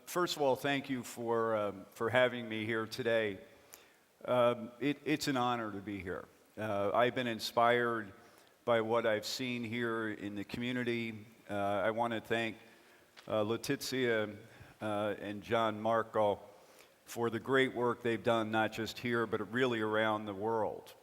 First of all, thank you for having me here today. It's an honor to be here. I've been inspired by what I've seen here in the community. I want to thank Letizia and John Marco for the great work they've done, not just here, but really around the world.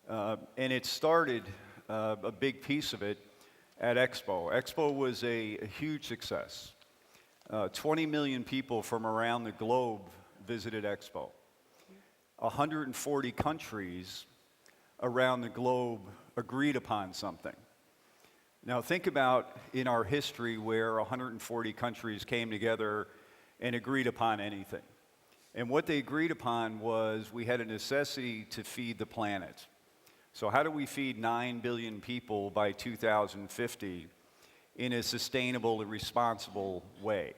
And it started, a big piece of it, at Expo. Expo was a huge success. 20 million people from around the globe visited Expo. 140 countries around the globe agreed upon something. Now think about in our history where 140 countries came together and agreed upon anything. And what they agreed upon was we had a necessity to feed the planet. So how do we feed 9 billion people by 2050 in a sustainable and responsible way?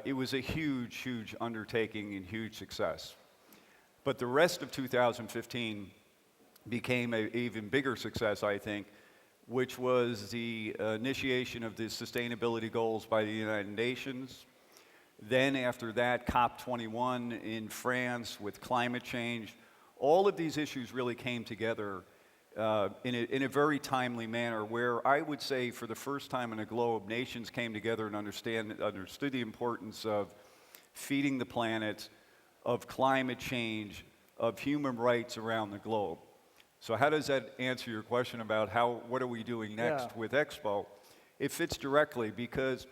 It was a huge, huge undertaking and huge success. But the rest of 2015 became an even bigger success, I think, which was the initiation of the sustainability goals by the United Nations. Then after that, COP21 in France with climate change. All of these issues really came together in a very timely manner where I would say for the first time in the globe, nations came together and understood the importance of feeding the planet, of climate change, of human rights around the globe. So how does that answer your question about what are we doing next with Expo? It fits directly because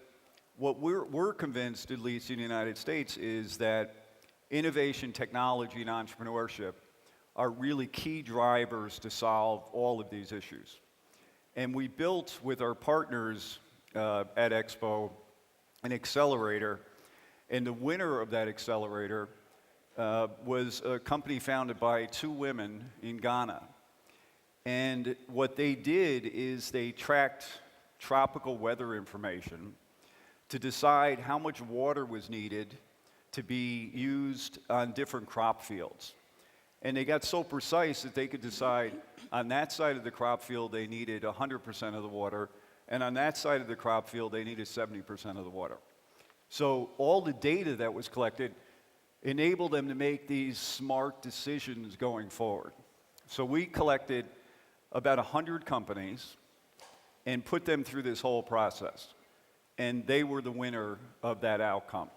what we're convinced, at least in the United States, is that innovation, technology, and entrepreneurship are really key drivers to solve all of these issues. And we built with our partners at Expo an accelerator, and the winner of that accelerator was a company founded by two women in Ghana. And what they did is they tracked tropical weather information to decide how much water was needed to be used on different crop fields. And they got so precise that they could decide on that side of the crop field they needed 100% of the water, and on that side of the crop field they needed 70% of the water. So all the data that was collected enabled them to make these smart decisions going forward. So we collected about 100 companies and put them through this whole process. And they were the winner of that outcome.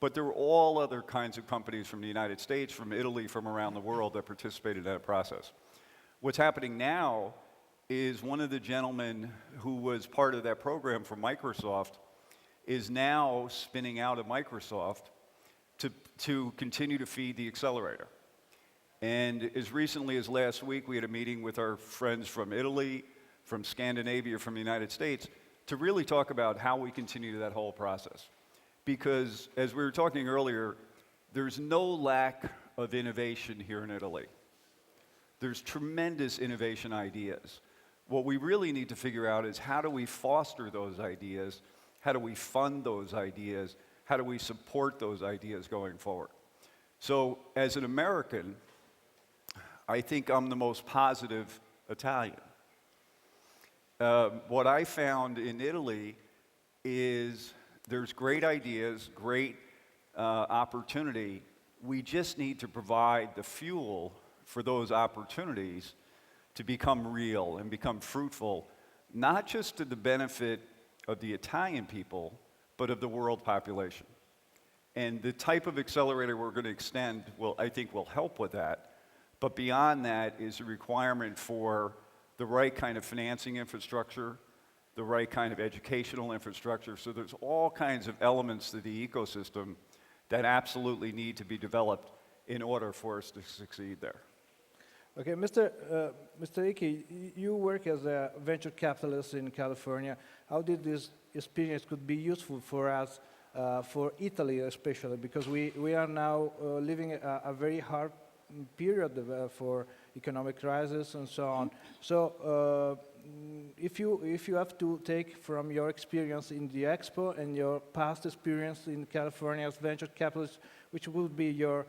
But there were all other kinds of companies from the United States, from Italy, from around the world that participated in that process. What's happening now is one of the gentlemen who was part of that program from Microsoft is now spinning out of Microsoft to continue to feed the accelerator. And as recently as last week, we had a meeting with our friends from Italy, from Scandinavia, from the United States, to really talk about how we continue that whole process. Because, as we were talking earlier, there's no lack of innovation here in Italy. There's tremendous innovation ideas. What we really need to figure out is how do we foster those ideas? How do we fund those ideas? How do we support those ideas going forward? So, as an American, I think I'm the most positive Italian. What I found in Italy is there's great ideas, great opportunity. We just need to provide the fuel for those opportunities to become real and become fruitful, not just to the benefit of the Italian people, but of the world population. And the type of accelerator we're going to extend I think will help with that. But beyond that is a requirement for the right kind of financing infrastructure, the right kind of educational infrastructure. So there's all kinds of elements to the ecosystem that absolutely need to be developed in order for us to succeed there. Okay, Mr. Hickey, you work as a venture capitalist in California. How did this experience could be useful for us, for Italy especially, because we are now living a very hard period for economic crisis and so on. So if you have to take from your experience in the Expo and your past experience in California as venture capitalist, which would be your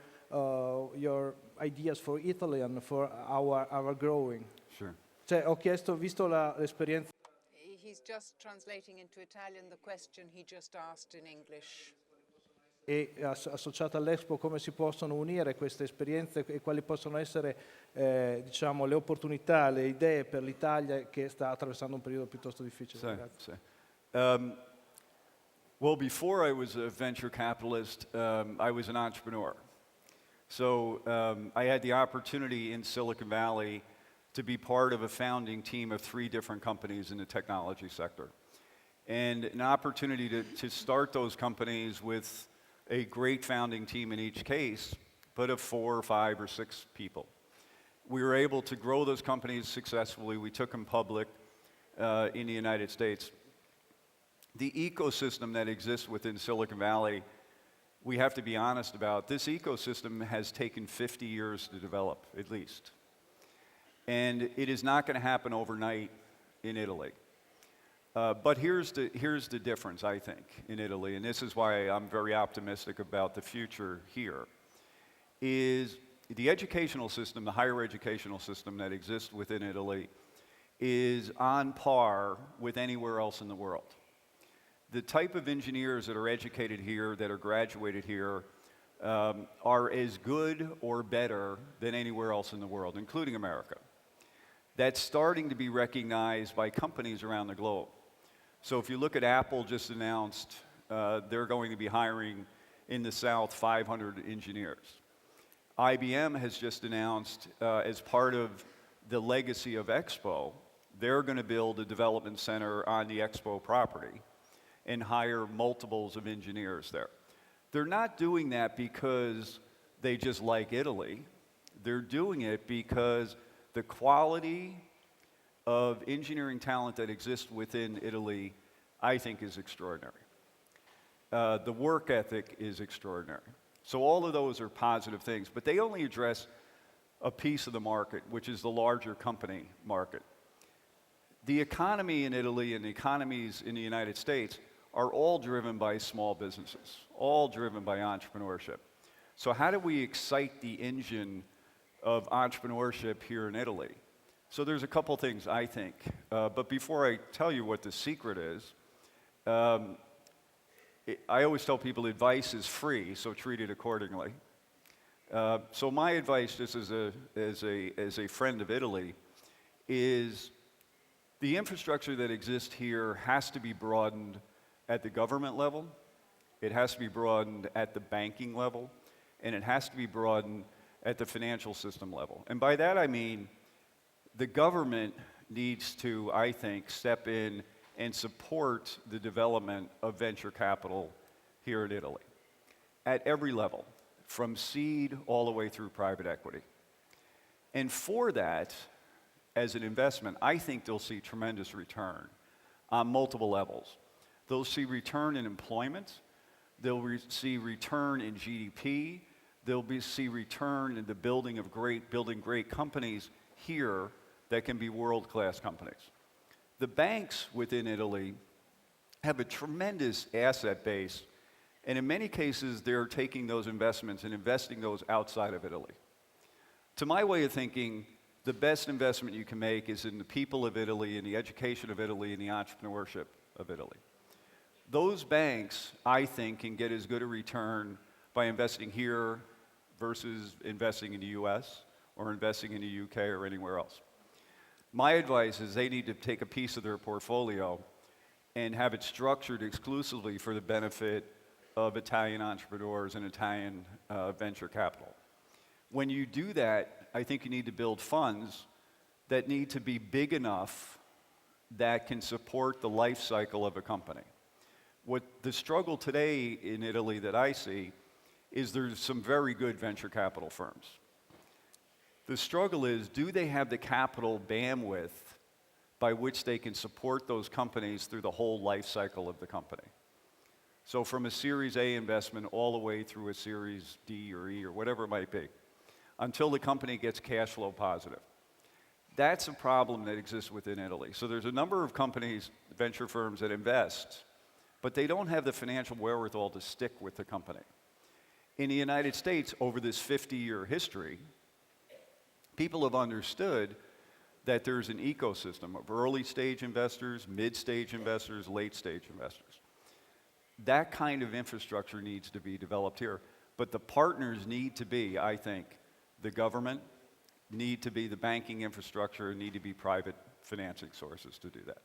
ideas for Italy and for our growing? Sure. Cioè, ho chiesto, visto l'esperienza. He's just translating into Italian the question he just asked in English. E associata all'Expo come si possono unire queste esperienze e quali possono essere diciamo, le opportunità, le idee per l'Italia che sta attraversando un periodo piuttosto difficile. Grazie. Well, before I was a venture capitalist, I was an entrepreneur. So I had the opportunity in Silicon Valley to be part of a founding team of 3 different companies in the technology sector. And an opportunity to start those companies with a great founding team in each case, but of 4 or 5 or 6 people. We were able to grow those companies successfully. We took them public in the United States. The ecosystem that exists within Silicon Valley, we have to be honest about. This ecosystem has taken 50 years to develop, at least. And it is not going to happen overnight in Italy. But here's the difference, I think, in Italy, and this is why I'm very optimistic about the future here, is the educational system, the higher educational system that exists within Italy is on par with anywhere else in the world. The type of engineers that are educated here, that are graduated here, are as good or better than anywhere else in the world, including America. That's starting to be recognized by companies around the globe. So if you look at Apple, just announced they're going to be hiring in the South 500 engineers. IBM has just announced, as part of the legacy of Expo, they're going to build a development center on the Expo property and hire multiples of engineers there. They're not doing that because they just like Italy. They're doing it because the quality of engineering talent that exists within Italy, I think, is extraordinary. The work ethic is extraordinary. So all of those are positive things, but they only address a piece of the market, which is the larger company market. The economy in Italy and the economies in the United States are all driven by small businesses, all driven by entrepreneurship. So how do we excite the engine of entrepreneurship here in Italy? So there's a couple things, I think. But before I tell you what the secret is, I always tell people advice is free, so treat it accordingly. So my advice, just as a friend of Italy, is the infrastructure that exists here has to be broadened at the government level, it has to be broadened at the banking level, and it has to be broadened at the financial system level. And by that I mean the government needs to, I think, step in and support the development of venture capital here in Italy at every level, from seed all the way through private equity. And for that, as an investment, I think they'll see tremendous return on multiple levels. They'll see return in employment, they'll see return in GDP, they'll see return in the building great companies here that can be world-class companies. The banks within Italy have a tremendous asset base, and in many cases they're taking those investments and investing those outside of Italy. To my way of thinking, the best investment you can make is in the people of Italy, in the education of Italy, and the entrepreneurship of Italy. Those banks, I think, can get as good a return by investing here versus investing in the U.S. or investing in the U.K. or anywhere else. My advice is they need to take a piece of their portfolio and have it structured exclusively for the benefit of Italian entrepreneurs and Italian venture capital. When you do that, I think you need to build funds that need to be big enough that can support the life cycle of a company. What the struggle today in Italy that I see is there's some very good venture capital firms. The struggle is, do they have the capital bandwidth by which they can support those companies through the whole life cycle of the company? So from a Series A investment all the way through a Series D or E or whatever it might be, until the company gets cash flow positive. That's a problem that exists within Italy. So there's a number of companies, venture firms that invest, but they don't have the financial wherewithal to stick with the company. In the United States, over this 50-year history, people have understood that there's an ecosystem of early stage investors, mid stage investors, late stage investors. That kind of infrastructure needs to be developed here. But the partners need to be, I think, the government, need to be the banking infrastructure, and need to be private financing sources to do that.